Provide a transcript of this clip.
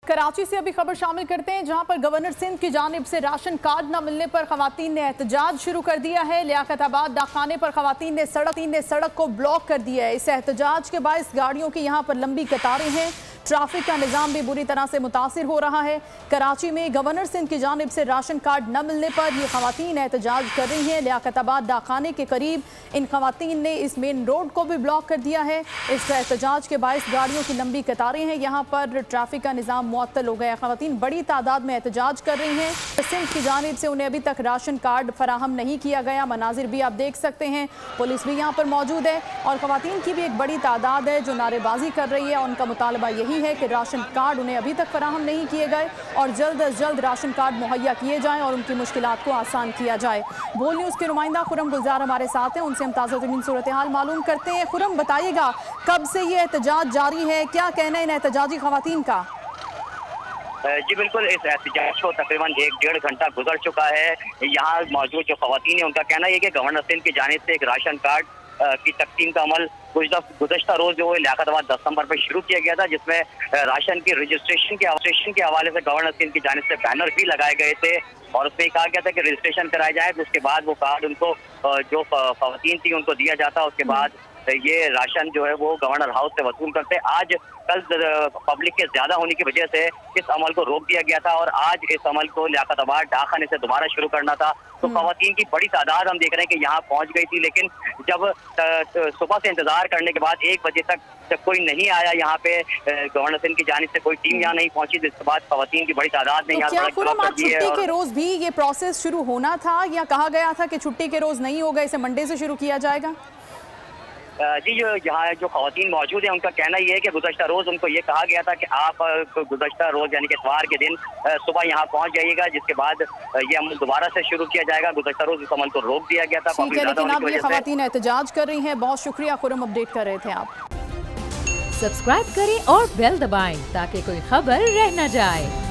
कराची से अभी खबर शामिल करते हैं, जहां पर गवर्नर सिंध की जानिब से राशन कार्ड न मिलने पर खवातीन ने एहतजाज शुरू कर दिया है। लियाकताबाद डाकखाने पर खवातीन ने सड़क को ब्लॉक कर दिया है। इस एहतजाज के बायस गाड़ियों की यहां पर लंबी कतारें हैं। ट्रैफिक का निज़ाम भी बुरी तरह से मुतासिर हो रहा है। कराची में गवर्नर सिंध की जानिब से राशन कार्ड न मिलने पर ये खवातीन एहतजाज कर रही हैं। लियाकताबाद डाकखाने के करीब इन खवातीन ने इस मेन रोड को भी ब्लॉक कर दिया है। इस एहतजाज के बायस गाड़ियों की लंबी कतारें हैं। यहाँ पर ट्रैफिक का निज़ाम मुअत्तल हो गया। खवातीन बड़ी तादाद में एहतजाज कर रही हैं। सिंध की जानिब से उन्हें अभी तक राशन कार्ड फराहम नहीं किया गया। मनाजिर भी आप देख सकते हैं, पुलिस भी यहाँ पर मौजूद है और खवातीन की भी एक बड़ी तादाद है जो नारेबाजी कर रही है। उनका मुतालबा यही है कि राशन कार्ड उन्हें अभी तक फराहम नहीं किए गए और जल्द अज जल्द राशन कार्ड मुहैया किए जाएं और उनकी मुश्किलात को आसान किया जाए। बोल न्यूज़ के नुमाइंदा खुरम गुलजार हमारे साथ हैं, उनसे हम ताज़ा तरीन सूरत हाल मालूम करते हैं। खुरम, बताइएगा कब से ये एहतजाज जारी है, क्या कहना है इन एहतजाजी खवातीन का? जी बिल्कुल, इस एहतजाज को तकरीबन 1-1.5 घंटा गुजर चुका है। यहाँ मौजूद जो खवातीन है उनका कहना है कि गवर्नर सिंध की जानिब से एक राशन कार्ड की तकसीम का अमल गुज़श्ता रोज जो है लियाकताबाद 10 नंबर पर शुरू किया गया था, जिसमें राशन की रजिस्ट्रेशन के हवाले से गवर्नर सिंध की जानिब से बैनर भी लगाए गए थे और उसमें कहा गया था कि रजिस्ट्रेशन कराया जाए तो उसके बाद वो कार्ड उनको जो खवातीन थी उनको दिया जाता। उसके बाद ये राशन जो है वो गवर्नर हाउस से वसूल करते। आज कल पब्लिक के ज्यादा होने की वजह से इस अमल को रोक दिया गया था और आज इस अमल को लियाकताबाद डाकखाने से दोबारा शुरू करना था। तो खवातीन की बड़ी तादाद हम देख रहे हैं कि यहाँ पहुंच गई थी, लेकिन जब सुबह से इंतजार करने के बाद 1 बजे तक जब कोई नहीं आया यहाँ पे, गवर्नर सिंध की जानिब से कोई टीम यहाँ नहीं पहुंची, जिसके बाद खवातीन की बड़ी तादाद ने यहाँ छुट्टी के रोज भी ये प्रोसेस शुरू होना था या कहा गया था कि छुट्टी के रोज नहीं होगा, इसे मंडे से शुरू किया जाएगा? जी, जो यहाँ जो खवातीन मौजूद है उनका कहना ये है कि गुज़श्ता रोज़ उनको ये कहा गया था कि आप गुज़श्ता रोज़ यानी कि इतवार के दिन सुबह यहाँ पहुँच जाइएगा, जिसके बाद ये अमल दोबारा से शुरू किया जाएगा। गुज़श्ता रोज़ इस अमल को रोक दिया गया था। लेकिन अब ये खवातीन एहतजाज कर रही हैं। बहुत शुक्रिया खुरम, अपडेट कर रहे थे आप। सब्सक्राइब करें और बेल दबाएं ताकि कोई खबर रह न जाए।